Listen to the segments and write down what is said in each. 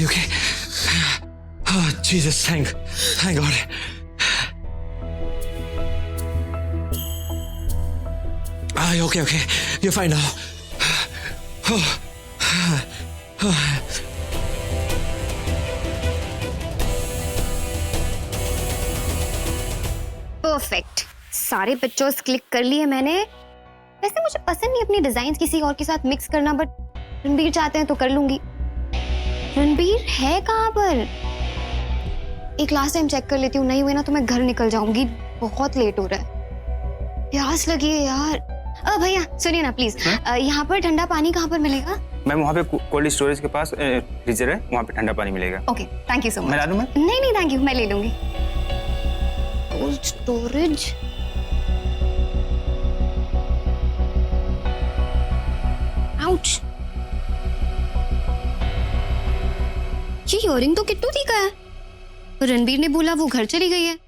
you okay? Oh, Jesus, thank God. Okay. You're fine now. Perfect, सारे pictures click कर लिए मैंने। वैसे मुझे पसंद नहीं अपनी डिजाइन किसी और के साथ मिक्स करना, बट रणबीर चाहते हैं तो कर लूंगी। रणबीर है कहाँ पर? एक लास्ट टाइम चेक कर लेती हूँ, नहीं हुए ना तो मैं घर निकल जाऊंगी, बहुत लेट हो रहा है, प्यास लगी है यार। भैया सुनिए ना प्लीज, यहाँ पर ठंडा पानी कहाँ पर मिलेगा? मैम वहाँ पे कोल्ड स्टोरेज के पास फ्रीजर है, वहाँ पे ठंडा पानी मिलेगा। Okay, thank you so much. मैं ला दूँ? नहीं थैंक यू, मैं ले लूंगी। Cold storage, ouch. ये इयररिंग तो किट्टू दी का है, रणबीर ने बोला वो घर चली गई है।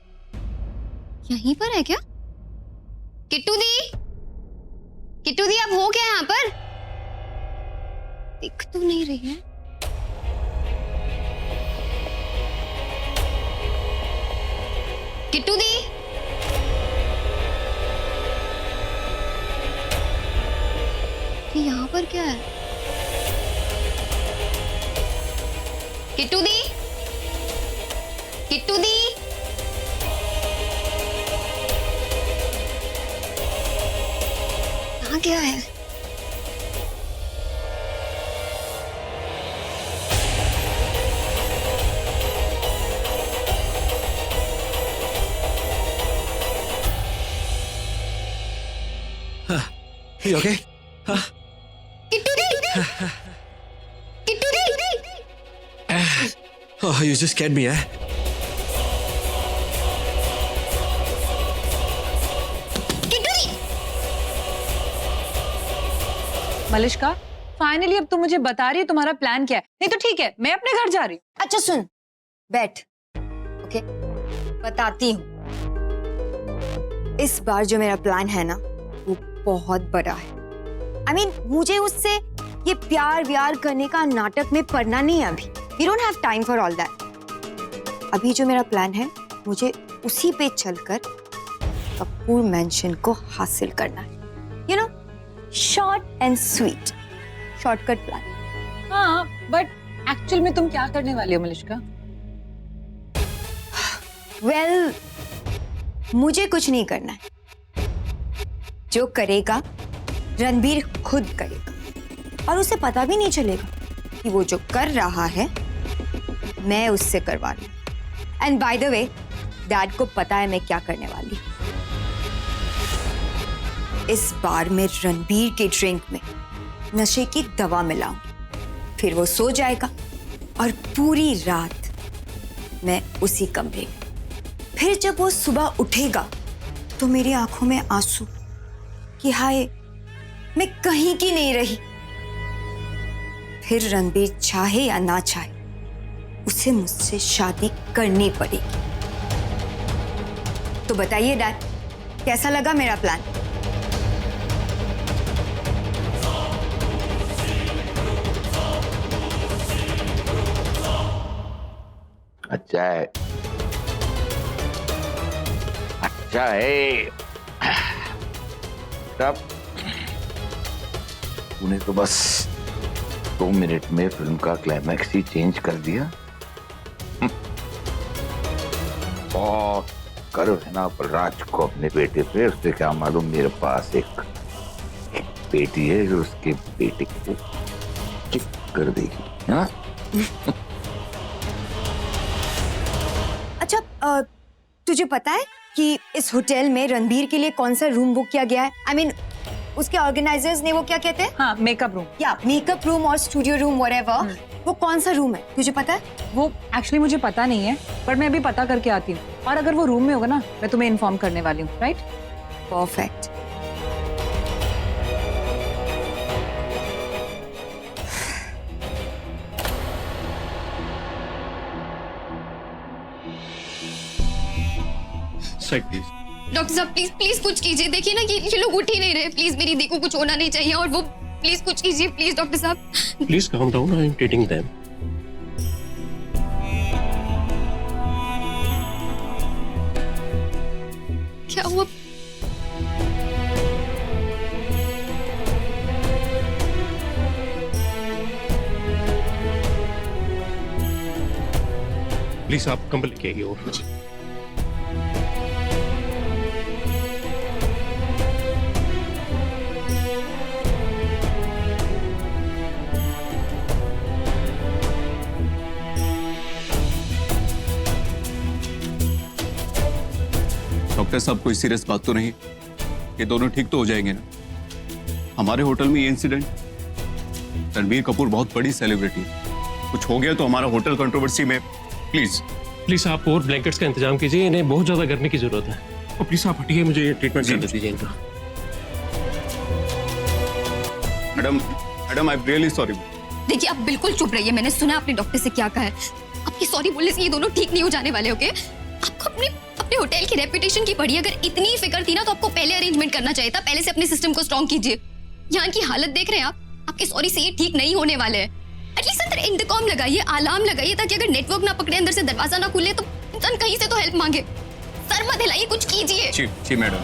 यहीं पर है क्या? किट्टू दी आप हो क्या यहाँ पर? दिख तो नहीं रही है। किट्टू दी, ये यहाँ पर क्या है? किट्टू दी, यहाँ क्या है? You okay? Kittu the! Oh, you just scared me, eh? Malishka, finally अब तुम मुझे बता रही है तुम्हारा प्लान क्या है। नहीं तो ठीक है, मैं अपने घर जा रही हूँ। अच्छा सुन, बैठ। ओके, बताती हूँ। इस बार जो मेरा प्लान है ना, वो बहुत बड़ा है। I mean, मुझे उससे ये प्यार व्यार करने का नाटक में पड़ना नहीं है अभी। We don't have time for all that. अभी जो मेरा प्लान है, मुझे उसी पे चलकर कपूर मैंशन को हासिल करना है। You know, short and sweet, shortcut plan. हाँ, बट एक्चुअल में तुम क्या करने वाली हो मलिष्का? Well, मुझे कुछ नहीं करना है। जो करेगा रणबीर खुद करेगा, और उसे पता भी नहीं चलेगा कि वो जो कर रहा है मैं उससे करवा रही हूँ। And by the way, dad को पता है मैं क्या करने वाली हूँ। इस बार मैं रणबीर के ड्रिंक में नशे की दवा मिलाऊंगी, फिर वो सो जाएगा और पूरी रात मैं उसी कमरे में। फिर जब वो सुबह उठेगा तो मेरी आंखों में आंसू कि हाय मैं कहीं की नहीं रही। फिर रणबीर चाहे या ना चाहे उसे मुझसे शादी करनी पड़ेगी। तो बताइए डैड, कैसा लगा मेरा प्लान? अच्छा है, अच्छा है। तब तूने तो बस 2 मिनट में फिल्म का क्लाइमैक्स ही चेंज कर दिया। बहुत करो है ना राज को अपने बेटे पे, उससे क्या मालूम मेरे पास एक बेटी है जो उसके बेटे को चिक कर देगी, है ना? अच्छा, तुझे पता है कि इस होटल में रणबीर के लिए कौन सा रूम बुक किया गया है? I mean, उसके ऑर्गेनाइजर्स ने वो क्या कहते हैं? हाँ, मेकअप रूम। या मेकअप रूम और स्टूडियो रूम व्हाटएवर, वो कौन सा रूम है तुझे पता है? वो एक्चुअली मुझे पता नहीं है, पर मैं अभी पता करके आती हूँ, और अगर वो रूम में होगा ना, मैं तुम्हें इन्फॉर्म करने वाली हूँ, right? Perfect. Side, please. Doctor साहब प्लीज प्लीज कुछ कीजिए। देखिए ना ये लोग उठ ही नहीं रहे। प्लीज मेरी दी को कुछ होना नहीं चाहिए, और वो प्लीज कुछ कीजिए प्लीज डॉक्टर साहब। Please calm down. I am treating them. क्या हुआ? प्लीज आप कंबल लेके आइए और डॉक्टर साहब कोई सीरियस बात तो नहीं? ये दोनों ठीक तो हो जाएंगे ना? हमारे होटल में ये इंसिडेंट, रणबीर कपूर बहुत बड़ी सेलिब्रिटी है, कुछ हो गया तो हमारा होटल कंट्रोवर्सी में। प्लीज आप और ब्लैंकेट्स का इंतजाम कीजिए, इन्हें बहुत ज्यादा गर्मी की जरूरत है। और प्लीज आप हटिए, मुझे ट्रीटमेंट कर दीजिए इनका। Madam I am really sorry. देखिए आप बिल्कुल चुप रहिए, मैंने सुना आपने डॉक्टर से क्या कहा है। आपकी सॉरी बोलने से ये दोनों ठीक नहीं हो जाने वाले, ओके? आपको अपने होटल की रेपुटेशन की पड़ी, अगर इतनी फिक्र थी ना तो आपको पहले अरेंजमेंट करना चाहिए था। पहले से अपने सिस्टम को स्ट्रॉन्ग कीजिए। यहाँ की हालत देख रहे हैं आप, आपकी सॉरी से ये ठीक नहीं होने वाले हैं। एटलीस्ट अंदर इंटरकॉम लगाइए, अलार्म लगाइए, ताकि अगर नेटवर्क ना पकड़े, अंदर से दरवाजा ना खुले तो इंसान कहीं से तो हेल्प मांगे। सर मत हिलाइए, कुछ कीजिए। जी मैडम।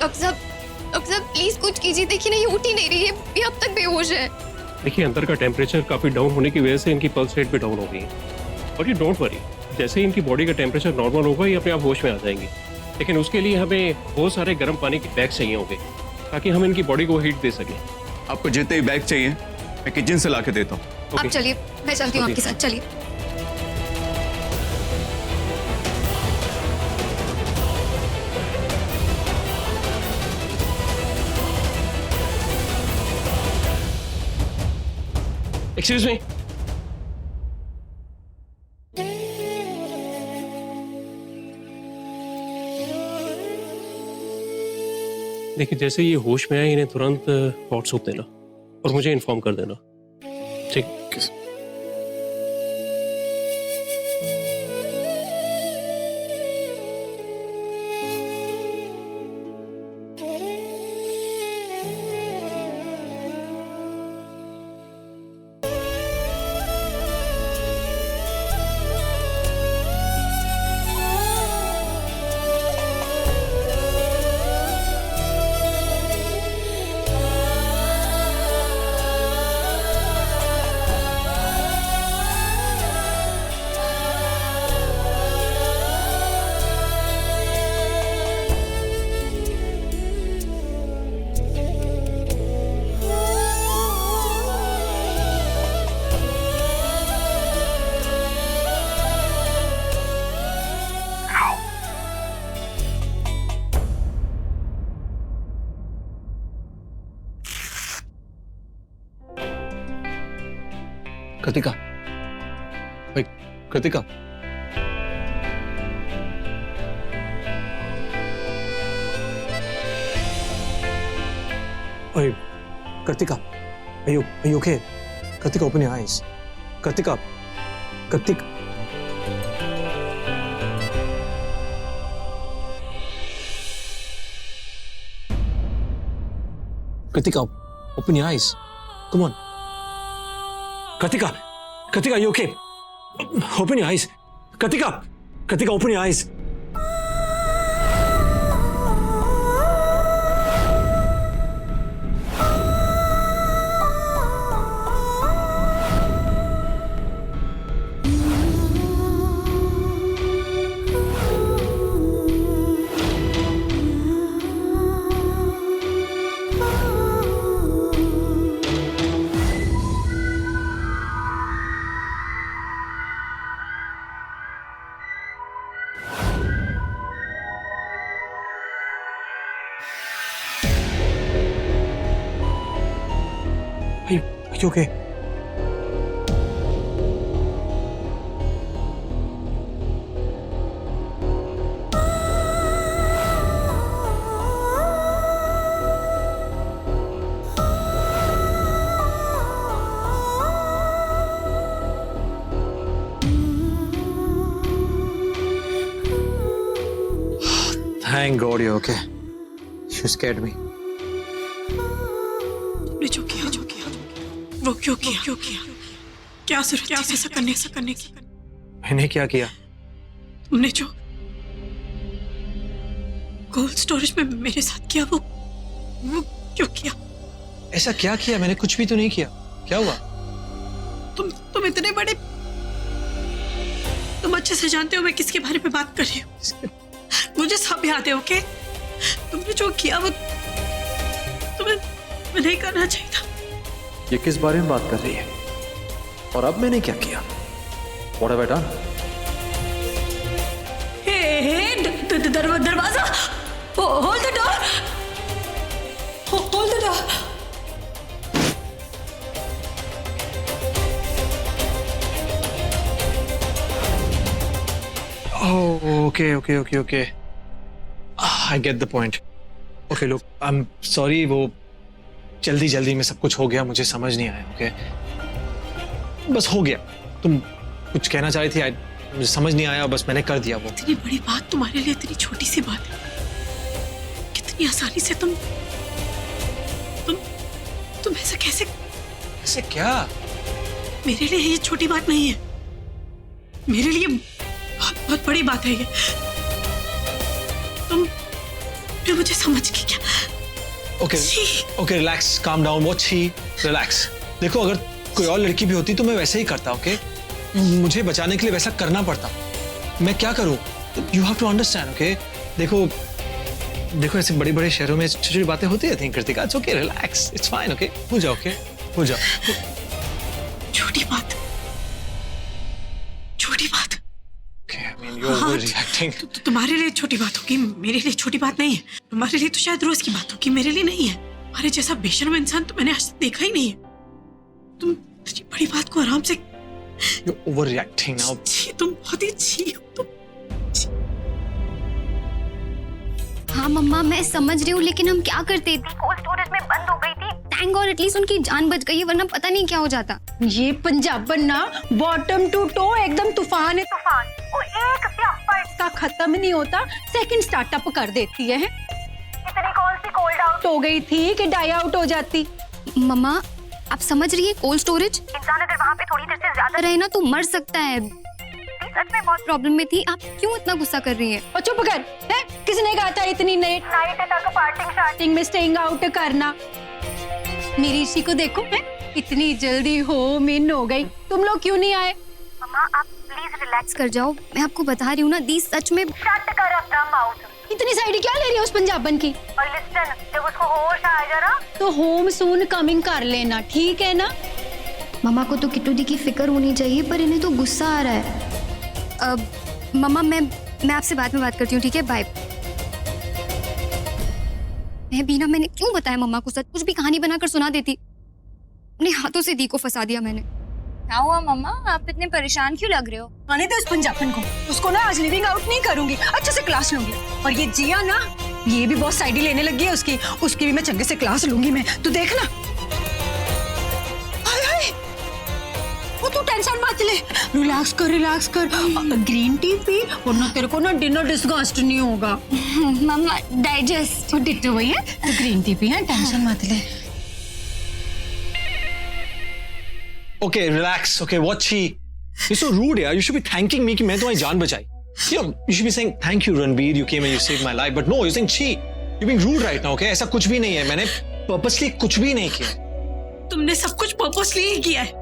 डॉक्टर साहब प्लीज कुछ कीजिए। देखिए ना, ये उठ ही नहीं रही है, ये अब तक बेहोश है। देखिए अंदर का टेम्परेचर काफी डाउन होने की वजह से इनकी पल्स रेट भी डाउन हो गई है। और ये डोंट वरी, जैसे ही इनकी बॉडी का टेम्परेचर नॉर्मल होगा ये अपने आप होश में आ जाएंगी। लेकिन उसके लिए हमें बहुत सारे गर्म पानी के बैग चाहिए होंगे ताकि हम इनकी बॉडी को हीट दे सकें। आपको जितने भी बैग चाहिए मैं किचन से ला के देता हूँ। आप चलिए, मैं चलती हूँ आपके साथ, चलिए। Excuse me. देखिए जैसे ये होश में आए इन्हें तुरंत हॉट सूप देना और मुझे इन्फॉर्म कर देना, ठीक? कृतिका, भाई Kritika, Oi, Kartika, are you okay? Kartika, open your eyes. Kartika, Kartika. Kartika, open your eyes. Come on. Kartika, Kartika, are you okay? Open your eyes. Kartika, Kartika, open your eyes. Are you okay? Thank God you're okay. You scared me. जो किया वो क्यों किया? क्या जरूरत ऐसा करने की? मैंने क्या किया? तुमने जो कोल्ड स्टोरेज में मेरे साथ किया वो क्यों किया? ऐसा क्या किया? मैंने कुछ भी तो नहीं किया। क्या हुआ? तुम इतने बड़े, तुम अच्छे से जानते हो मैं किसके बारे में बात कर रही हूँ। मुझे सब याद है, ओके? तुमने जो किया वो तुम्हें नहीं करना चाहिए था। ये किस बारे में बात कर रही है? और अब मैंने क्या किया? What have I done? दरवाजा, hold the door, hold the door. Oh, okay. I get the point. Okay, look, I'm sorry, वो जल्दी में सब कुछ हो गया, मुझे समझ नहीं आया, okay? बस हो गया। तुम कुछ कहना चाह रही थी, मुझे समझ नहीं आया, बस मैंने कर दिया वो। इतनी बड़ी बात तुम्हारे लिए इतनी छोटी सी बात है। कितनी आसानी से तुम ऐसा कैसे? ऐसे क्या? मेरे लिए ये छोटी बात नहीं है, मेरे लिए बहुत बड़ी बात है ये। तुमने मुझे समझ के क्या? Okay, relax, calm down, watch he, relax. देखो, अगर कोई और लड़की भी होती तो मैं वैसे ही करता, ओके? मुझे बचाने के लिए वैसा करना पड़ता। मैं क्या करूं? You have to understand, okay? देखो ऐसे बड़े शहरों में छोटी बातें होती रहती हैं, Kritika. It's okay, relax, it's fine, okay? भूल जाओ, ओके? भूल जाओ। छोटी बात। Okay, I mean, you're overreacting. तुम्हारे लिए छोटी बात होगी, मेरे लिए छोटी बात नहीं है। तुम्हारे लिए तो शायद रोज की बात होगी, मेरे लिए नहीं है। हमारे जैसा बेशर्म इंसान तो मैंने आज तक देखा ही नहीं है। तुम इतनी बड़ी बात को आराम से। You're overreacting now. तुम बहुत ही अच्छी हो तुम। हाँ मम्मा, मैं समझ रही हूँ, लेकिन हम क्या करते? कोल्ड स्टोरेज में बंद हो गई थी। थैंक गॉड एटलीस्ट उनकी जान बच गई, वरना पता नहीं क्या हो जाता। ये पंजाबन ना बॉटम टू टो एकदम तूफान है, तूफान। वो एक स्यापा इसका खत्म नहीं होता, सेकंड स्टार्टअप कर देती है। इतनी कौन सी कोल्ड आउट हो गई थी कि डाई आउट हो जाती। मम्मा, आप समझ रही है? कोल्ड स्टोरेज, इंसान अगर वहाँ पे थोड़ी देर से ज्यादा रहे ना तो मर सकता है। सच में बहुत प्रॉब्लम में थी। आप क्यों इतना गुस्सा कर रही है? और चुप कर, है? किसने कहा था इतनी नाइट तक पार्टिंग में स्टेइंग आउट करना? मेरी इसी को देखो, है? इतनी जल्दी होम इन हो गई, तुम लोग क्यों नहीं आए? मम्मा, आप प्लीज रिलैक्स कर जाओ। मैं आपको बता रही हूँ ना, दी सच में। शट कर अपना माउथ। इतनी साइड क्या ले रही है उस पंजाबन की? और लिसन, जब उसको होश आ जाए तो होम सून कमिंग कर लेना, ठीक है ना? मम्मा को तो किट्टू दी की फिक्र होनी चाहिए, पर इन्हें तो गुस्सा आ रहा है। मम्मा, मैं आपसे बाद में बात करती हूँ, ठीक है? बाय। बीना, मैंने क्यों बताया मम्मा को सच? कुछ भी कहानी बनाकर सुना देती। अपने हाथों से दी को फंसा दिया मैंने। क्या हुआ मम्मा, आप इतने परेशान क्यों लग रहे हो? आने दो उस पंजाबन को, उसको ना आज लिविंग आउट नहीं करूंगी, अच्छे से क्लास लूंगी। और ये जिया ना, ये भी बहुत साइडी लेने लगी है उसकी भी मैं चंगे से क्लास लूंगी मैं, तू देखना। वो तू टेंशन मत ले, रिलैक्स कर। ग्रीन टी पी, वरना तेरे को ना डिनर डिस्गस्ट नहीं होगा। मम्मा, डाइजेस्ट डिट्टो वही है, तो ग्रीन टी पी है, टेंशन मत ले। Okay, relax. Okay, watch he. You're so rude, yaar. You should be thanking me कि मैं तुम्हारी जान बचाई. You should be saying thank you, Ranbir. You came and you saved my life. But no, you're saying she. You're being rude right now. Okay, ऐसा कुछ भी नहीं है. मैंने purposely कुछ भी नहीं किया. तुमने सब कुछ purposely ही किया है।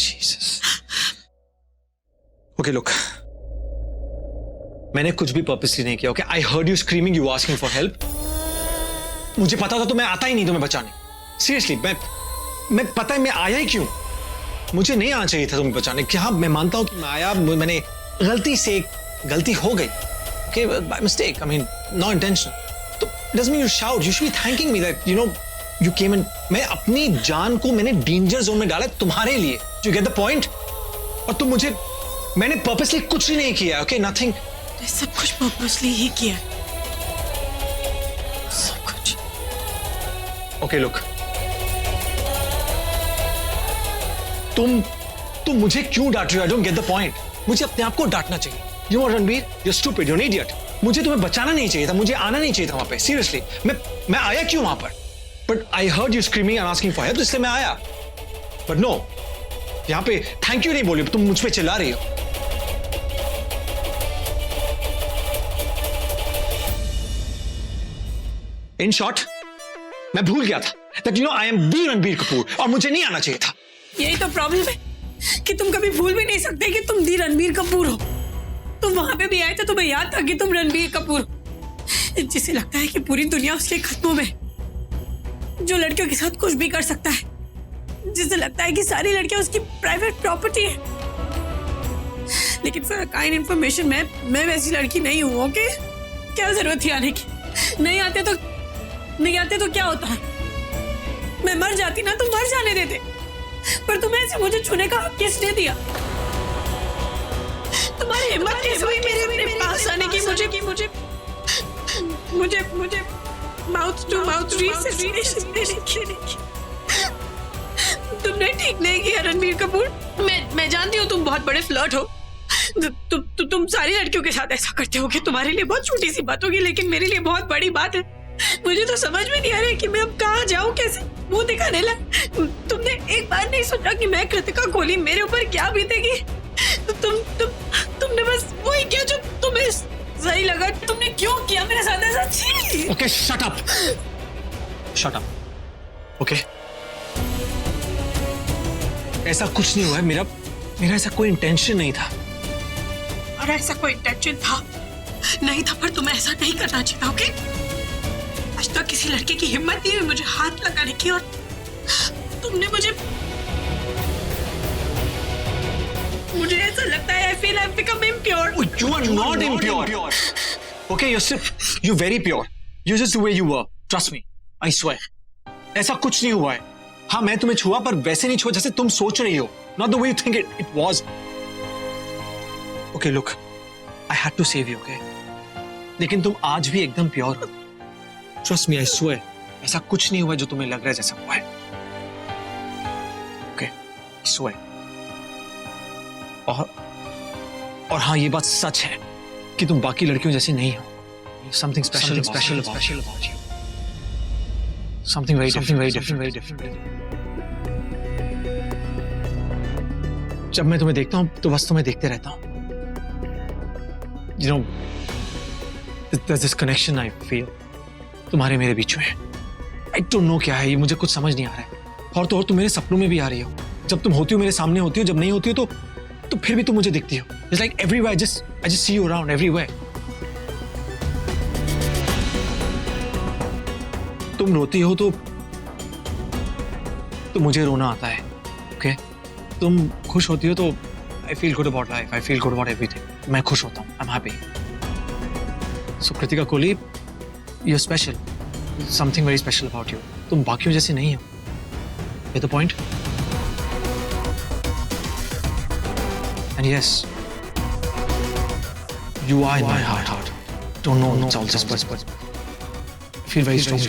Jesus. Okay, look. मैंने कुछ भी purposely नहीं किया. Okay, I heard you screaming. You asking for help. मुझे पता था तो मैं आता ही नहीं तुम्हें बचाने. Seriously, मैं पता है मैं आया ही क्यों? मुझे नहीं आना चाहिए था तुम्हें बचाने। क्या मैं मानता हूँ कि मैं आया, मैंने गलती हो गई, okay, by mistake, I mean, no intention. तो doesn't mean you shout. You should be thanking me that you know you came and मैं अपनी जान को मैंने डेंजर जोन में डाला तुम्हारे लिए. Do you get the point? और तुम मैंने purposely कुछ भी नहीं किया, okay, nothing. सब कुछ purposely ही किया, सब कुछ. Okay, look. तुम मुझे क्यों डांट रहे हो? I don't get the point. मुझे अपने आप को डांटना चाहिए. You know what, Ranbir? You're stupid. You're an idiot. मुझे तुम्हें बचाना नहीं चाहिए था. मुझे आना नहीं चाहिए था वहां पे. Seriously. मैं आया क्यों वहां पर? But I heard you screaming and asking for help. इसलिए मैं आया. But no. यहाँ पे थैंक यू नहीं बोली, तुम मुझ पे चिल्ला रही हो। इन शॉर्ट, मैं भूल गया था that you know I am the Ranbir Kapoor और मुझे नहीं आना चाहिए था। यही तो प्रॉब्लम है कि तुम कभी भूल भी नहीं सकते कि तुम दी रणबीर कपूर हो। तुम वहां पे भी आए थे, तुम्हें याद था कि तुम रणबीर कपूर हो, जिसे लगता है कि पूरी दुनिया उसके कदमों में, जो लड़कियों के साथ कुछ भी कर सकता है, जिसे लगता है कि सारी लड़कियां उसकी प्राइवेट प्रॉपर्टी है। लेकिन फॉर काइंड इन्फॉर्मेशन, मैं वैसी लड़की नहीं हूं। ओके, क्या जरूरत थी आने की? नहीं आते तो क्या होता है? मैं मर जाती ना, तो मर जाने देते, पर तुम्हें ऐसे मुझे छूने का हक किसने दिया? तुम्हारी हिम्मत कैसे हुई मेरे पास आने की? मुझे माउथ टू माउथ रिससिटेशन देने की। तुमने ठीक नहीं किया रणबीर कपूर। मैं जानती हूँ तुम बहुत बड़े फ्लर्ट हो। तुम सारी लड़कियों के साथ ऐसा करते हो कि तुम्हारे लिए बहुत छोटी सी बात होगी, लेकिन मेरे लिए बहुत बड़ी बात है। मुझे तो समझ में नहीं आ रहा है कि मैं अब कहाँ जाऊँ, कैसे मुंह दिखाने लग। तुमने एक बार नहीं सोचा कि मैं कृतिका कोहली, मेरे ऊपर क्या बीतेगी? तुमने बस वही किया जो तुम्हें सही लगा। तुमने क्यों किया मेरे साथ ऐसा? छी! Okay, shut up. ओके, ऐसा कुछ नहीं हुआ है। मेरा ऐसा कोई इंटेंशन नहीं था। और ऐसा कोई इंटेंशन था नहीं था, पर तुम्हें ऐसा नहीं करना चाहिए। ओके, आज तक किसी लड़के की हिम्मत नहीं हुई मुझे हाथ लगाने की, और तुमने मुझे ऐसा लगता है I feel I've become impure. Oh, you are not impure. Okay, you're very pure. You're just the way you were. Trust me, I swear. ऐसा कुछ नहीं हुआ है। हाँ, मैं तुम्हें छुआ, पर वैसे नहीं छुआ जैसे तुम सोच रही हो। Not the way you think it was. Okay, look, I had to save you, okay? लेकिन तुम आज भी एकदम प्योर हो। Trust me, I swear. ऐसा कुछ नहीं हुआ जो तुम्हें लग रहा है जैसा हुआ है। Okay, I swear. और हाँ, ये बात सच है कि तुम बाकी लड़कियों जैसी नहीं हो। Something special about you. Something very different. जब मैं तुम्हें देखता हूँ तो बस तुम्हें देखते रहता हूँ। You know, there's this connection I feel तुम्हारे मेरे बीच में। I don't know क्या है ये, मुझे कुछ समझ नहीं आ रहा है। और तो और तुम मेरे सपनों में भी आ रही हो। जब तुम होती हो मेरे सामने होती हो, जब नहीं होती हो तो फिर भी तुम मुझे दिखती हो। It's like everywhere, I just see you around everywhere. तुम रोती हो तो मुझे रोना आता है। ओके, तुम खुश होती हो तो I feel good about life. I feel good about everything. मैं खुश होता हूँ। I'm happy. So Kritika Kohli, you're special. Something very special about you. तुम बाकियों जैसे नहीं हो। Get the point? And yes, you are in my heart. Don't know, it's all just but I feel very strong.